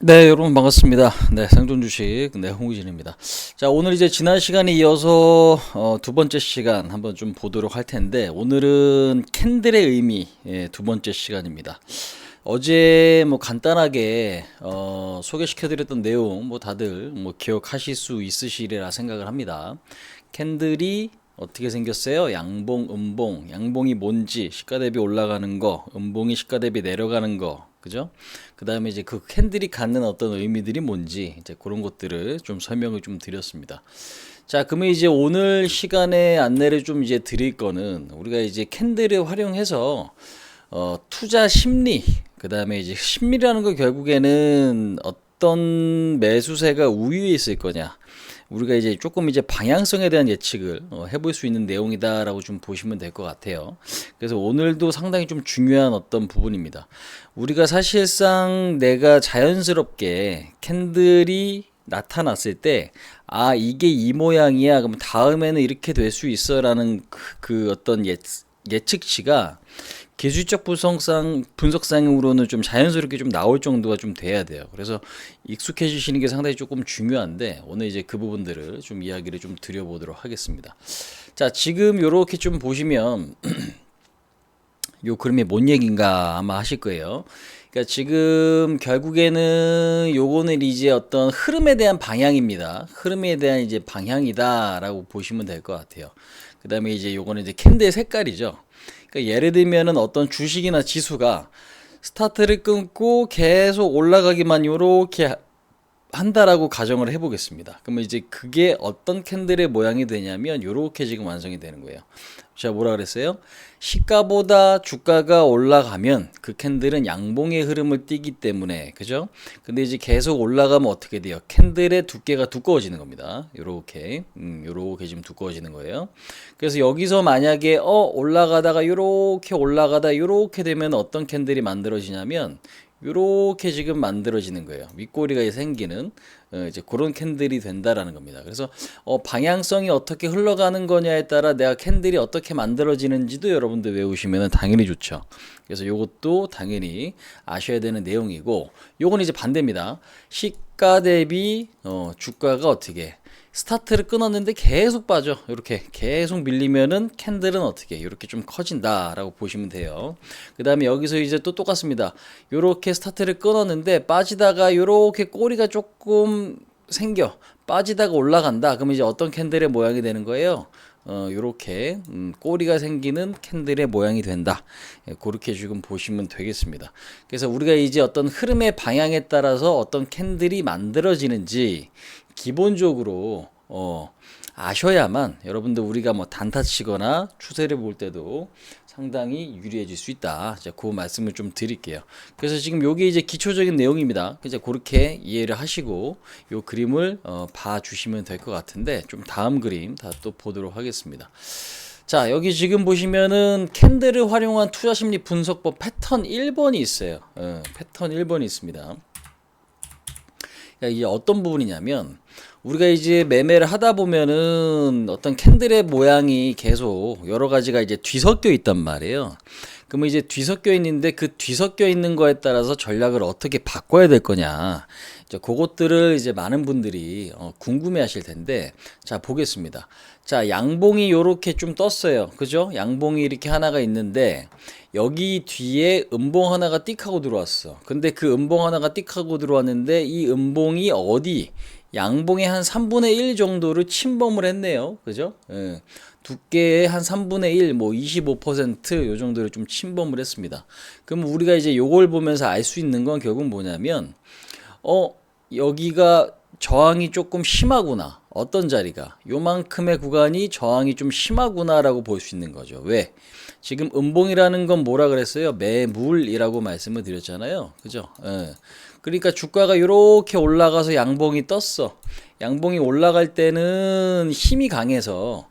네, 여러분 반갑습니다. 네, 생존 주식, 네, 홍의진입니다. 자, 오늘 이제 지난 시간에 이어서 두 번째 시간 한번 좀 보도록 할 텐데, 오늘은 캔들의 의미, 두 번째 시간입니다. 어제 뭐 간단하게 소개시켜드렸던 내용 뭐 다들 뭐 기억하실 수 있으시리라 생각을 합니다. 캔들이 어떻게 생겼어요? 양봉, 음봉. 양봉이 뭔지, 시가 대비 올라가는 거, 음봉이 시가 대비 내려가는 거, 그죠? 그 다음에 이제 그 캔들이 갖는 어떤 의미들이 뭔지, 이제 그런 것들을 좀 설명을 좀 드렸습니다. 자, 그러면 이제 오늘 시간에 안내를 좀 이제 드릴 거는 우리가 이제 캔들을 활용해서 투자 심리, 그 다음에 이제 심리라는 거 결국에는 어떤 매수세가 우위에 있을 거냐. 우리가 이제 조금 이제 방향성에 대한 예측을 해볼 수 있는 내용이다라고 좀 보시면 될 것 같아요. 그래서 오늘도 상당히 좀 중요한 어떤 부분입니다. 우리가 사실상 내가 자연스럽게 캔들이 나타났을 때, 아, 이게 이 모양이야. 그럼 다음에는 이렇게 될 수 있어. 라는 그 어떤 예측치가 기술적 분석상으로는 좀 자연스럽게 좀 나올 정도가 좀 돼야 돼요. 그래서 익숙해지시는 게 상당히 조금 중요한데 오늘 이제 그 부분들을 좀 이야기를 좀 드려보도록 하겠습니다. 자, 지금 요렇게 좀 보시면 요 그림이 뭔 얘기인가 아마 하실 거예요. 그러니까 지금 결국에는 요거는 이제 어떤 흐름에 대한 방향입니다. 흐름에 대한 이제 방향이다라고 보시면 될 것 같아요. 그 다음에 이제 요거는 이제 캔들 색깔이죠. 그러니까 예를 들면은 어떤 주식이나 지수가 스타트를 끊고 계속 올라가기만 요렇게 한다라고 가정을 해보겠습니다. 그러면 이제 그게 어떤 캔들의 모양이 되냐면 요렇게 지금 완성이 되는 거예요. 제가 뭐라 그랬어요? 시가보다 주가가 올라가면 그 캔들은 양봉의 흐름을 띠기 때문에, 그죠? 근데 이제 계속 올라가면 어떻게 돼요? 캔들의 두께가 두꺼워지는 겁니다. 요렇게 요렇게 지금 두꺼워지는 거예요. 그래서 여기서 만약에 올라가다가 요렇게 올라가다 요렇게 되면 어떤 캔들이 만들어지냐면 요렇게 지금 만들어지는 거예요. 윗꼬리가 생기는 이제 그런 캔들이 된다라는 겁니다. 그래서 방향성이 어떻게 흘러가는 거냐에 따라 내가 캔들이 어떻게 만들어지는지도 여러분들 외우시면 당연히 좋죠. 그래서 요것도 당연히 아셔야 되는 내용이고, 요건 이제 반대입니다. 시가 대비 주가가 어떻게 스타트를 끊었는데 계속 빠져. 이렇게 계속 밀리면은 캔들은 어떻게 이렇게 좀 커진다라고 보시면 돼요. 그 다음에 여기서 이제 또 똑같습니다. 이렇게 스타트를 끊었는데 빠지다가 이렇게 꼬리가 조금 생겨 빠지다가 올라간다. 그러면 이제 어떤 캔들의 모양이 되는 거예요? 요렇게 꼬리가 생기는 캔들의 모양이 된다. 그렇게 지금 보시면 되겠습니다. 그래서 우리가 이제 어떤 흐름의 방향에 따라서 어떤 캔들이 만들어지는지 기본적으로 아셔야만 여러분들 우리가 뭐 단타 치거나 추세를 볼 때도 상당히 유리해질 수 있다. 자, 그 말씀을 좀 드릴게요. 그래서 지금 요게 이제 기초적인 내용입니다. 이제 그렇게 이해를 하시고 요 그림을 봐 주시면 될 것 같은데, 좀 다음 그림 다 또 보도록 하겠습니다. 자, 여기 지금 보시면은 캔들을 활용한 투자심리 분석법 패턴 1번이 있어요. 패턴 1번이 있습니다. 그러니까 이게 어떤 부분이냐면, 우리가 이제 매매를 하다 보면은 어떤 캔들의 모양이 계속 여러 가지가 이제 뒤섞여 있단 말이에요. 그러면 이제 뒤섞여 있는데 그 뒤섞여 있는 거에 따라서 전략을 어떻게 바꿔야 될 거냐. 이제 그것들을 이제 많은 분들이 궁금해 하실 텐데, 자, 보겠습니다. 자, 양봉이 요렇게 좀 떴어요. 그죠? 양봉이 이렇게 하나가 있는데, 여기 뒤에 음봉 하나가 띡 하고 들어왔어. 근데 그 음봉 하나가 띡 하고 들어왔는데, 이 음봉이 어디? 양봉의 한 3분의 1 정도를 침범을 했네요. 그죠? 예. 두께의 한 3분의 1, 뭐 25%요 정도를 좀 침범을 했습니다. 그럼 우리가 이제 요걸 보면서 알 수 있는 건 결국 뭐냐면, 여기가 저항이 조금 심하구나. 어떤 자리가 요만큼의 구간이 저항이 좀 심하구나라고 볼 수 있는 거죠. 왜? 지금 음봉이라는 건 뭐라 그랬어요? 매물이라고 말씀을 드렸잖아요. 그죠? 예. 그러니까 주가가 이렇게 올라가서 양봉이 떴어. 양봉이 올라갈 때는 힘이 강해서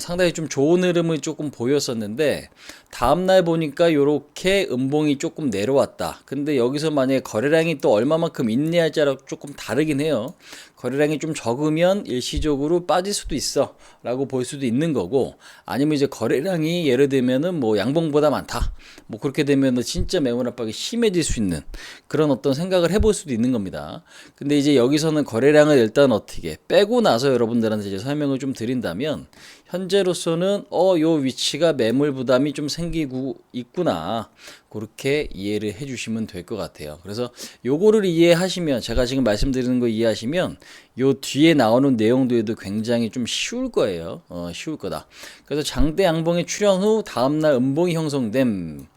상당히 좀 좋은 흐름을 조금 보였었는데, 다음날 보니까 요렇게 음봉이 조금 내려왔다. 근데 여기서 만약에 거래량이 또 얼마만큼 있냐에 따라 조금 다르긴 해요. 거래량이 좀 적으면 일시적으로 빠질 수도 있어 라고 볼 수도 있는 거고, 아니면 이제 거래량이 예를 들면은 뭐 양봉보다 많다, 뭐 그렇게 되면은 진짜 매물 압박이 심해질 수 있는 그런 어떤 생각을 해볼 수도 있는 겁니다. 근데 이제 여기서는 거래량을 일단 어떻게 빼고 나서 여러분들한테 이제 설명을 좀 드린다면, 현재로서는 요 위치가 매물 부담이 좀 생기고 있구나, 그렇게 이해를 해주시면 될 것 같아요. 그래서 요거를 이해하시면, 제가 지금 말씀드리는 거 이해하시면 요 뒤에 나오는 내용들도 굉장히 좀 쉬울 거예요. 쉬울 거다. 그래서 장대 양봉이 출현 후 다음날 음봉이 형성됨,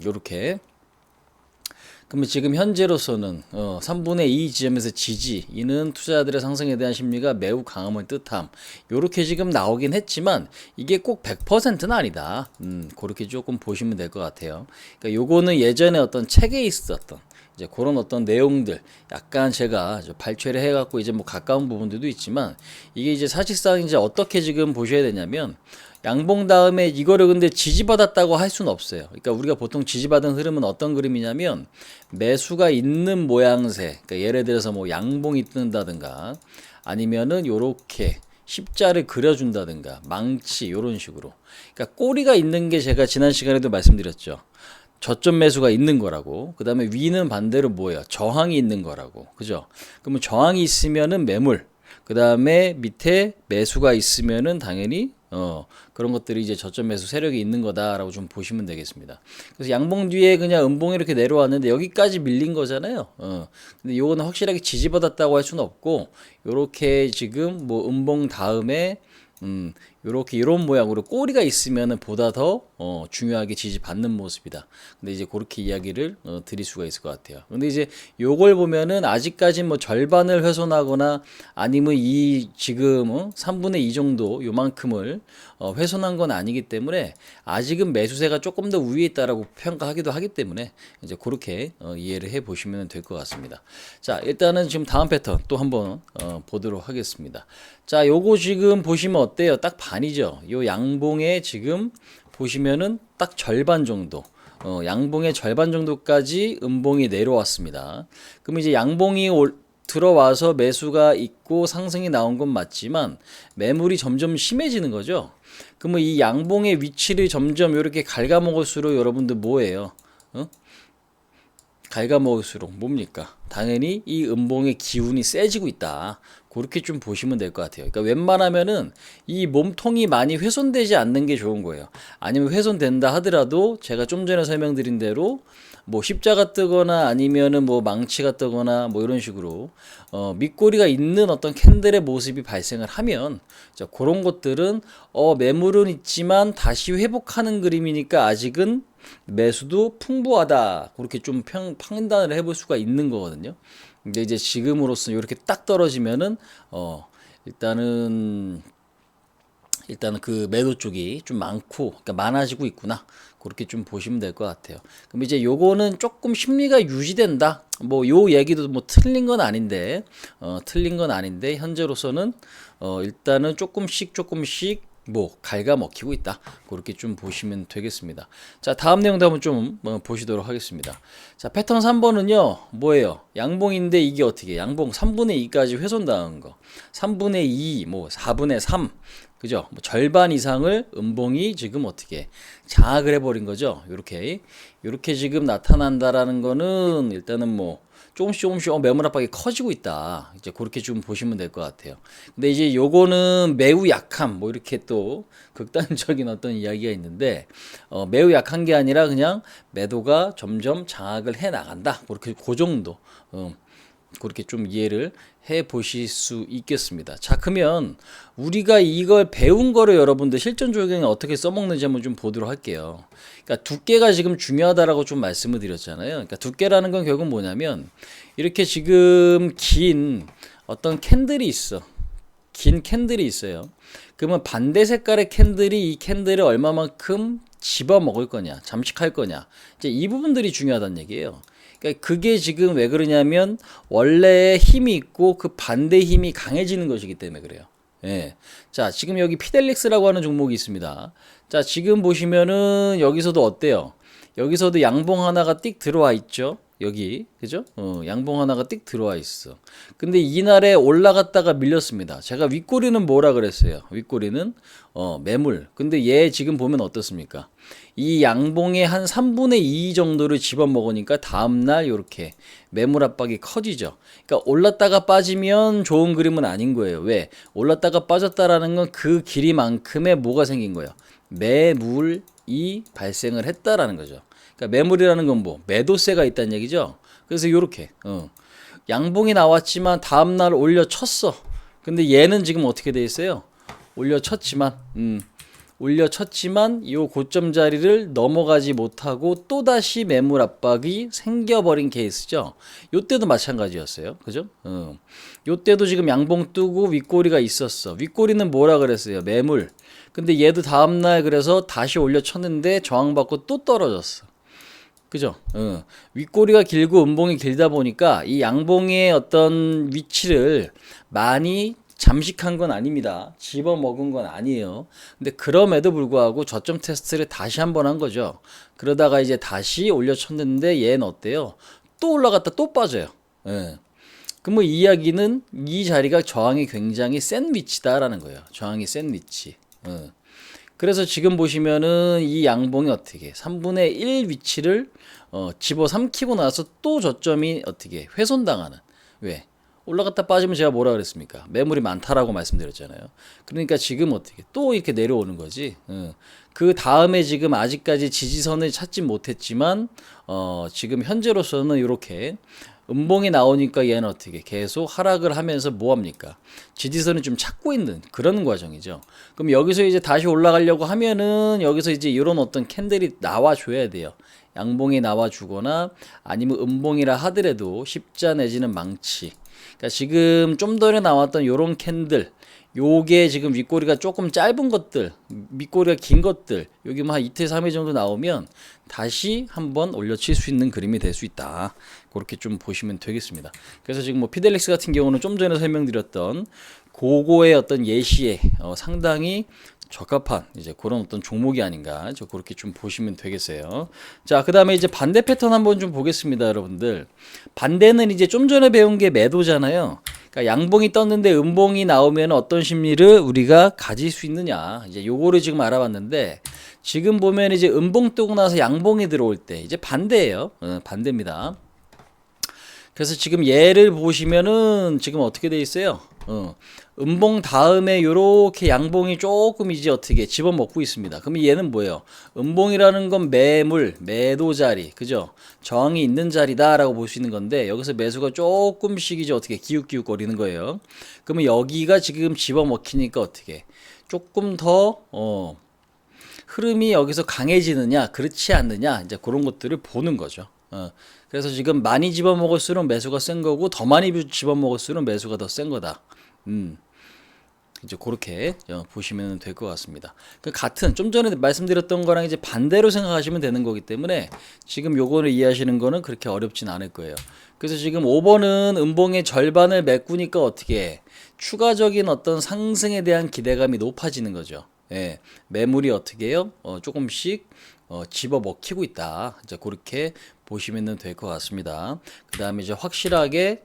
요렇게. 그러면 지금 현재로서는 3분의 2 지점에서 지지, 이는 투자자들의 상승에 대한 심리가 매우 강함을 뜻함, 요렇게 지금 나오긴 했지만 이게 꼭 100%는 아니다. 그렇게 조금 보시면 될 것 같아요. 그러니까 요거는 예전에 어떤 책에 있었던 이제 그런 어떤 내용들 약간 제가 발췌를 해갖고 이제 뭐 가까운 부분들도 있지만, 이게 이제 사실상 이제 어떻게 지금 보셔야 되냐면, 양봉 다음에 이거를 근데 지지받았다고 할 수는 없어요. 그러니까 우리가 보통 지지받은 흐름은 어떤 그림이냐면, 매수가 있는 모양새, 그러니까 예를 들어서 뭐 양봉이 뜬다든가, 아니면은 요렇게 십자를 그려준다든가, 망치 요런 식으로. 그러니까 꼬리가 있는 게, 제가 지난 시간에도 말씀드렸죠. 저점 매수가 있는 거라고. 그 다음에 위는 반대로 뭐예요? 저항이 있는 거라고. 그죠? 그러면 저항이 있으면은 매물, 그 다음에 밑에 매수가 있으면은 당연히 그런 것들이 이제 저점 매수 세력이 있는 거다라고 좀 보시면 되겠습니다. 그래서 양봉 뒤에 그냥 음봉이 이렇게 내려왔는데 여기까지 밀린 거잖아요. 근데 요거는 확실하게 지지받았다고 할 수는 없고, 요렇게 지금 뭐 음봉 다음에 요렇게 이런 모양으로 꼬리가 있으면은 보다 더 중요하게 지지받는 모습이다. 근데 이제 그렇게 이야기를 드릴 수가 있을 것 같아요. 근데 이제 요걸 보면은 아직까지 뭐 절반을 훼손하거나, 아니면 이 지금 3분의 2 정도 요만큼을 훼손한 건 아니기 때문에, 아직은 매수세가 조금 더 위에 있다라고 평가하기도 하기 때문에 이제 그렇게 이해를 해 보시면 될 것 같습니다. 자, 일단은 지금 다음 패턴 또 한번 보도록 하겠습니다. 자, 요거 지금 보시면 어때요? 딱 반이죠. 요 양봉에 지금 보시면은 딱 절반 정도, 양봉의 절반 정도까지 음봉이 내려왔습니다. 그럼 이제 양봉이 들어와서 매수가 있고 상승이 나온 건 맞지만 매물이 점점 심해지는 거죠. 그러면 이 양봉의 위치를 점점 이렇게 갉아먹을수록 여러분들 뭐예요? 갉아먹을수록 뭡니까? 당연히 이 음봉의 기운이 세지고 있다. 그렇게 좀 보시면 될 것 같아요. 그러니까 웬만하면은 이 몸통이 많이 훼손되지 않는 게 좋은 거예요. 아니면 훼손된다 하더라도 제가 좀 전에 설명드린 대로 뭐 십자가 뜨거나 아니면은 뭐 망치가 뜨거나 뭐 이런 식으로 밑꼬리가 있는 어떤 캔들의 모습이 발생을 하면, 자, 그런 것들은 매물은 있지만 다시 회복하는 그림이니까 아직은 매수도 풍부하다, 그렇게 좀 판단을 해볼 수가 있는 거거든요. 근데 이제 지금으로서 이렇게 딱 떨어지면은 일단은 그 매도 쪽이 좀 많고, 그러니까 많아지고 있구나, 그렇게 좀 보시면 될 것 같아요. 그럼 이제 요거는 조금 심리가 유지된다, 뭐 요 얘기도 뭐 틀린 건 아닌데 현재로서는 일단은 조금씩 뭐 갉아먹히고 있다, 그렇게 좀 보시면 되겠습니다. 자, 다음 내용도 한번 좀 보시도록 하겠습니다. 자, 패턴 3번은요 뭐예요? 양봉인데 이게 어떻게 양봉 3분의 2까지 훼손당한 거, 3분의 2 뭐 4분의 3, 그죠? 뭐 절반 이상을 음봉이 지금 어떻게 장악을 해버린 거죠. 요렇게 지금 나타난다라는 거는 일단은 뭐 조금씩 매물 압박이 커지고 있다, 이제 그렇게 좀 보시면 될 것 같아요. 근데 이제 요거는 매우 약함, 뭐 이렇게 또 극단적인 어떤 이야기가 있는데, 매우 약한 게 아니라 그냥 매도가 점점 장악을 해 나간다, 그렇게 그 정도, 그렇게 좀 이해를 해 보실 수 있겠습니다. 자, 그러면 우리가 이걸 배운 거를 여러분들 실전 적용에 어떻게 써먹는지 한번 좀 보도록 할게요. 그러니까 두께가 지금 중요하다라고 좀 말씀을 드렸잖아요. 그러니까 두께라는 건 결국 뭐냐면, 이렇게 지금 긴 어떤 캔들이 있어. 긴 캔들이 있어요. 그러면 반대 색깔의 캔들이 이 캔들을 얼마만큼 집어먹을 거냐, 잠식할 거냐, 이제 이 부분들이 중요하다는 얘기예요. 그러니까 그게 지금 왜 그러냐면, 원래의 힘이 있고 그 반대 힘이 강해지는 것이기 때문에 그래요. 예. 자, 지금 여기 피델릭스라고 하는 종목이 있습니다. 자, 지금 보시면은 여기서도 어때요? 여기서도 양봉 하나가 띡 들어와 있죠. 여기 그죠? 양봉 하나가 띡 들어와 있어. 근데 이날에 올라갔다가 밀렸습니다. 제가 윗꼬리는 뭐라 그랬어요? 윗꼬리는 매물. 근데 얘 지금 보면 어떻습니까? 이 양봉의 한 3분의 2 정도를 집어먹으니까 다음날 이렇게 매물 압박이 커지죠. 그러니까 올랐다가 빠지면 좋은 그림은 아닌 거예요. 왜? 올랐다가 빠졌다라는 건 그 길이만큼의 뭐가 생긴 거예요? 매물이 발생을 했다라는 거죠. 그러니까 매물이라는 건 뭐? 매도세가 있다는 얘기죠. 그래서 요렇게 양봉이 나왔지만 다음날 올려쳤어. 근데 얘는 지금 어떻게 돼 있어요? 올려쳤지만 요 고점 자리를 넘어가지 못하고 또다시 매물 압박이 생겨버린 케이스죠. 요때도 마찬가지였어요. 그죠? 요때도 지금 양봉 뜨고 윗꼬리가 있었어. 윗꼬리는 뭐라 그랬어요? 매물. 근데 얘도 다음날 그래서 다시 올려쳤는데 저항받고 또 떨어졌어. 그죠? 윗꼬리가 길고 음봉이 길다 보니까 이 양봉의 어떤 위치를 많이 잠식한 건 아닙니다. 집어먹은 건 아니에요. 근데 그럼에도 불구하고 저점 테스트를 다시 한번 한 거죠. 그러다가 이제 다시 올려쳤는데 얘는 어때요? 또 올라갔다 또 빠져요. 예. 그럼 이 이야기는 이 자리가 저항이 굉장히 센 위치다라는 거예요. 저항이 센 위치. 그래서 지금 보시면은 이 양봉이 어떻게 3분의 1 위치를 집어삼키고 나서 또 저점이 어떻게 훼손당하는. 왜? 올라갔다 빠지면 제가 뭐라 그랬습니까? 매물이 많다라고 말씀드렸잖아요. 그러니까 지금 어떻게 또 이렇게 내려오는 거지. 그 다음에 지금 아직까지 지지선을 찾지 못했지만 지금 현재로서는 이렇게 음봉이 나오니까 얘는 어떻게 계속 하락을 하면서 뭐합니까? 지지선을 좀 찾고 있는 그런 과정이죠. 그럼 여기서 이제 다시 올라가려고 하면은 여기서 이제 이런 어떤 캔들이 나와줘야 돼요. 양봉이 나와주거나 아니면 음봉이라 하더라도 십자 내지는 망치. 그러니까 지금 좀 전에 나왔던 요런 캔들, 요게 지금 윗꼬리가 조금 짧은 것들, 밑꼬리가 긴 것들, 여기 뭐 한 이틀 3일 정도 나오면 다시 한번 올려칠 수 있는 그림이 될 수 있다. 그렇게 좀 보시면 되겠습니다. 그래서 지금 뭐 피델릭스 같은 경우는 좀 전에 설명드렸던 그거의 어떤 예시에 상당히 적합한 이제 그런 어떤 종목이 아닌가 저 그렇게 좀 보시면 되겠어요. 자, 그다음에 이제 반대 패턴 한번 좀 보겠습니다, 여러분들. 반대는 이제 좀 전에 배운 게 매도잖아요. 그러니까 양봉이 떴는데 음봉이 나오면 어떤 심리를 우리가 가질 수 있느냐. 이제 요거를 지금 알아봤는데 지금 보면 이제 음봉 뜨고 나서 양봉이 들어올 때 이제 반대예요. 반대입니다. 그래서 지금 얘를 보시면은 지금 어떻게 돼 있어요? 음봉 다음에 요렇게 양봉이 조금 이제 어떻게 집어먹고 있습니다. 그럼 얘는 뭐예요? 음봉이라는 건 매물, 매도 자리, 그죠? 저항이 있는 자리다라고 볼 수 있는 건데 여기서 매수가 조금씩 이제 어떻게 기웃기웃거리는 거예요. 그러면 여기가 지금 집어먹히니까 어떻게? 조금 더 흐름이 여기서 강해지느냐, 그렇지 않느냐, 이제 그런 것들을 보는 거죠. 그래서 지금 많이 집어먹을수록 매수가 센 거고 더 많이 집어먹을수록 매수가 더 센 거다. 이제 그렇게 보시면 될 것 같습니다. 그 같은 좀 전에 말씀드렸던 거랑 이제 반대로 생각하시면 되는 거기 때문에 지금 요거를 이해하시는 거는 그렇게 어렵진 않을 거예요. 그래서 지금 5번은 음봉의 절반을 메꾸니까 어떻게 추가적인 어떤 상승에 대한 기대감이 높아지는 거죠. 예, 매물이 어떻게 해요? 조금씩 집어 먹히고 있다. 이제 그렇게 보시면 될 것 같습니다. 그 다음에 이제 확실하게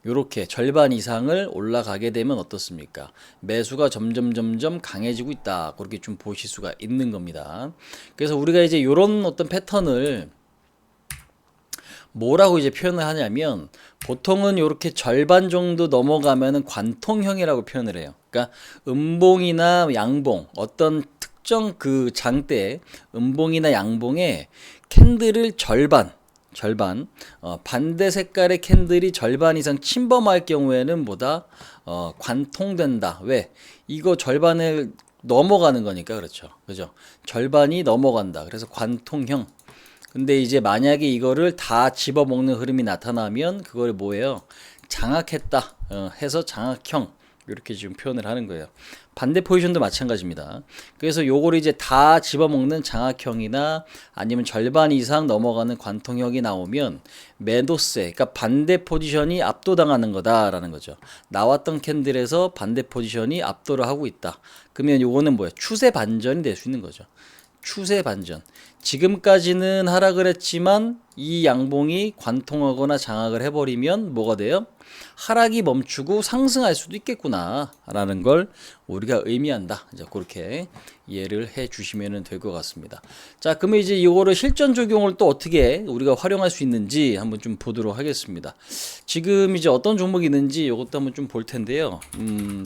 요렇게 절반 이상을 올라가게 되면 어떻습니까? 매수가 점점 강해지고 있다. 그렇게 좀 보실 수가 있는 겁니다. 그래서 우리가 이제 요런 어떤 패턴을 뭐라고 이제 표현을 하냐면 보통은 이렇게 절반 정도 넘어가면은 관통형이라고 표현을 해요. 그러니까 음봉이나 양봉 어떤 특정 그 장대 음봉이나 양봉에 캔들을 절반 반대 색깔의 캔들이 절반 이상 침범할 경우에는 뭐다 관통된다. 왜? 이거 절반을 넘어가는 거니까 그렇죠. 그죠? 절반이 넘어간다. 그래서 관통형. 근데 이제 만약에 이거를 다 집어먹는 흐름이 나타나면 그걸 뭐예요? 장악했다 해서 장악형 이렇게 지금 표현을 하는 거예요. 반대 포지션도 마찬가지입니다. 그래서 요거를 이제 다 집어먹는 장악형이나 아니면 절반 이상 넘어가는 관통형이 나오면 매도세, 그러니까 반대 포지션이 압도당하는 거다라는 거죠. 나왔던 캔들에서 반대 포지션이 압도를 하고 있다. 그러면 요거는 뭐예요? 추세 반전이 될 수 있는 거죠. 추세 반전. 지금까지는 하락을 했지만 이 양봉이 관통하거나 장악을 해버리면 뭐가 돼요? 하락이 멈추고 상승할 수도 있겠구나 라는 걸 우리가 의미한다. 이제 그렇게 이해를 해 주시면 될 것 같습니다. 자, 그러면 이제 이거를 실전 적용을 또 어떻게 우리가 활용할 수 있는지 한번 좀 보도록 하겠습니다. 지금 이제 어떤 종목이 있는지 이것도 한번 좀 볼 텐데요.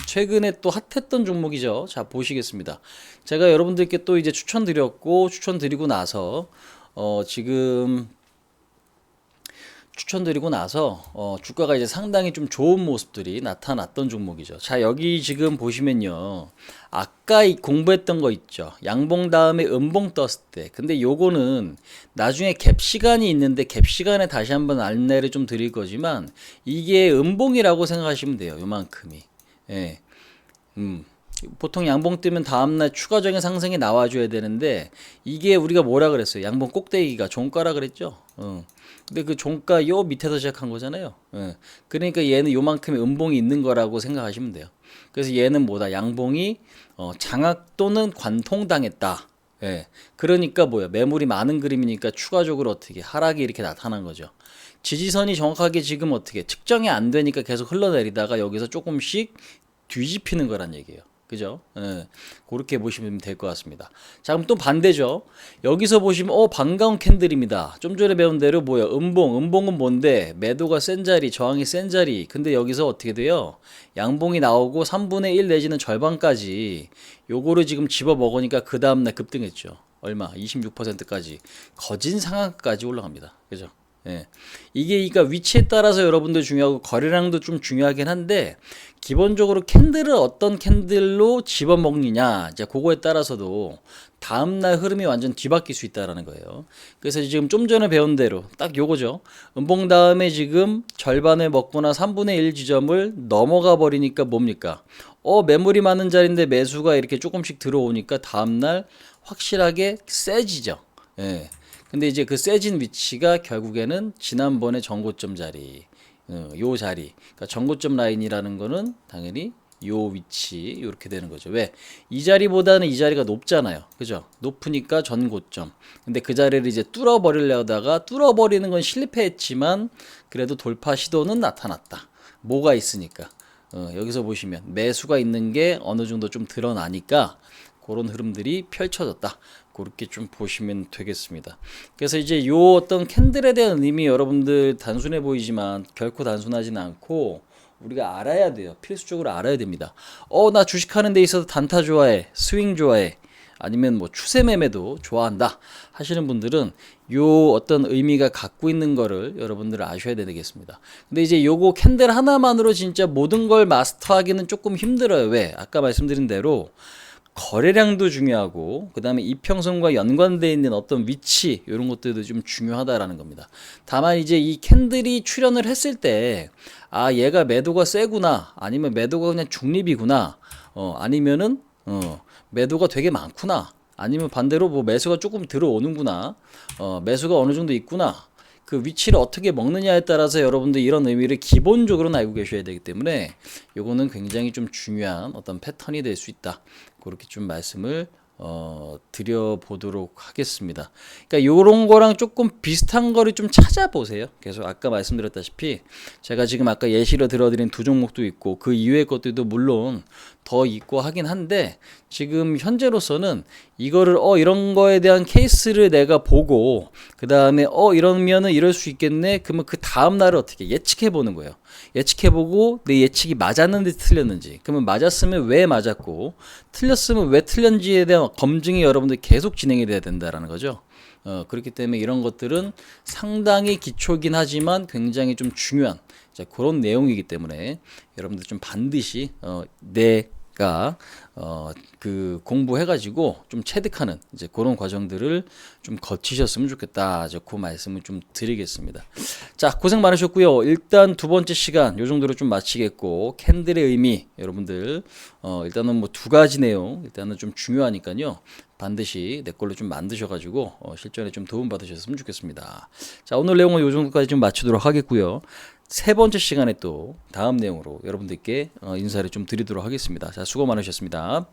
최근에 또 핫했던 종목이죠. 자, 보시겠습니다. 제가 여러분들께 또 이제 추천드리고 나서 지금 추천드리고 나서 주가가 이제 상당히 좀 좋은 모습들이 나타났던 종목이죠. 자, 여기 지금 보시면요. 아까 공부했던 거 있죠. 양봉 다음에 음봉 떴을 때. 근데 요거는 나중에 갭 시간이 있는데 갭 시간에 다시 한번 안내를 좀 드릴 거지만 이게 음봉이라고 생각하시면 돼요. 요만큼이. 예. 보통 양봉 뜨면 다음날 추가적인 상승이 나와줘야 되는데 이게 우리가 뭐라 그랬어요? 양봉 꼭대기가 종가라 그랬죠? 근데 그 종가 요 밑에서 시작한 거잖아요. 그러니까 얘는 요만큼의 음봉이 있는 거라고 생각하시면 돼요. 그래서 얘는 뭐다? 양봉이 장악 또는 관통당했다. 예. 그러니까 뭐야? 매물이 많은 그림이니까 추가적으로 어떻게 하락이 이렇게 나타난 거죠. 지지선이 정확하게 지금 어떻게 측정이 안 되니까 계속 흘러내리다가 여기서 조금씩 뒤집히는 거란 얘기예요. 그죠? 예. 그렇게 보시면 될 것 같습니다. 자, 그럼 또 반대죠. 여기서 보시면 반가운 캔들입니다. 좀 전에 배운 대로 뭐야? 음봉은 뭔데? 매도가 센 자리, 저항이 센 자리. 근데 여기서 어떻게 돼요? 양봉이 나오고 3분의 1 내지는 절반까지 요거를 지금 집어 먹으니까 그 다음날 급등했죠. 얼마? 26%까지 거진 상한가까지 올라갑니다. 그죠? 예. 이게 그러니까 위치에 따라서 여러분들 중요하고 거래량도 좀 중요하긴 한데 기본적으로 캔들을 어떤 캔들로 집어먹느냐 이제 그거에 따라서도 다음날 흐름이 완전 뒤바뀔 수 있다라는 거예요. 그래서 지금 좀 전에 배운 대로 딱 요거죠. 음봉 다음에 지금 절반을 먹거나 3분의 1 지점을 넘어가 버리니까 뭡니까? 매물이 많은 자리인데 매수가 이렇게 조금씩 들어오니까 다음날 확실하게 세지죠. 예. 근데 이제 그 세진 위치가 결국에는 지난번에 전고점 자리, 요 자리, 그러니까 전고점 라인이라는 거는 당연히 요 위치 이렇게 되는 거죠. 왜? 이 자리보다는 이 자리가 높잖아요. 그죠? 높으니까 전고점. 근데 그 자리를 이제 뚫어버리려다가 뚫어버리는 건 실패했지만 그래도 돌파 시도는 나타났다. 뭐가 있으니까. 여기서 보시면 매수가 있는 게 어느 정도 좀 드러나니까 그런 흐름들이 펼쳐졌다. 그렇게 좀 보시면 되겠습니다. 그래서 이제 요 어떤 캔들에 대한 의미 여러분들 단순해 보이지만 결코 단순하지는 않고 우리가 알아야 돼요. 필수적으로 알아야 됩니다. 나 주식하는 데 있어서 단타 좋아해, 스윙 좋아해, 아니면 뭐 추세 매매도 좋아한다 하시는 분들은 요 어떤 의미가 갖고 있는 거를 여러분들 아셔야 되겠습니다. 근데 이제 요거 캔들 하나만으로 진짜 모든 걸 마스터하기는 조금 힘들어요. 왜? 아까 말씀드린 대로 거래량도 중요하고 그 다음에 이평선과 연관되어 있는 어떤 위치 이런 것들도 좀 중요하다라는 겁니다. 다만 이제 이 캔들이 출현을 했을 때 얘가 매도가 세구나 아니면 매도가 그냥 중립이구나 아니면은 매도가 되게 많구나 아니면 반대로 뭐 매수가 조금 들어오는구나 매수가 어느 정도 있구나 그 위치를 어떻게 먹느냐에 따라서 여러분들 이런 의미를 기본적으로는 알고 계셔야 되기 때문에 요거는 굉장히 좀 중요한 어떤 패턴이 될 수 있다. 그렇게 좀 말씀을 드려보도록 하겠습니다. 그러니까 요런 거랑 조금 비슷한 거를 좀 찾아보세요. 계속 아까 말씀드렸다시피 제가 지금 아까 예시로 들어드린 두 종목도 있고 그 이외의 것들도 물론 더 있고 하긴 한데 지금 현재로서는 이거를 이런 거에 대한 케이스를 내가 보고 그 다음에 이러면은 이럴 수 있겠네. 그러면 그 다음 날을 어떻게 예측해 보는 거예요. 예측해보고 내 예측이 맞았는지 틀렸는지 그러면 맞았으면 왜 맞았고 틀렸으면 왜 틀렸는지에 대한 검증이 여러분들 계속 진행이 돼야 된다라는 거죠. 그렇기 때문에 이런 것들은 상당히 기초긴 하지만 굉장히 좀 중요한 그런 내용이기 때문에 여러분들 좀 반드시 내가 그 공부해가지고 좀 체득하는 이제 그런 과정들을 좀 거치셨으면 좋겠다. 그 말씀을 좀 드리겠습니다. 자, 고생 많으셨고요. 일단 두 번째 시간 요 정도로 좀 마치겠고 캔들의 의미 여러분들 일단은 뭐 두 가지 내용 일단은 좀 중요하니까요. 반드시 내 걸로 좀 만드셔가지고 실전에 좀 도움 받으셨으면 좋겠습니다. 자, 오늘 내용은 요 정도까지 좀 마치도록 하겠고요. 세 번째 시간에 또 다음 내용으로 여러분들께 인사를 좀 드리도록 하겠습니다. 자, 수고 많으셨습니다.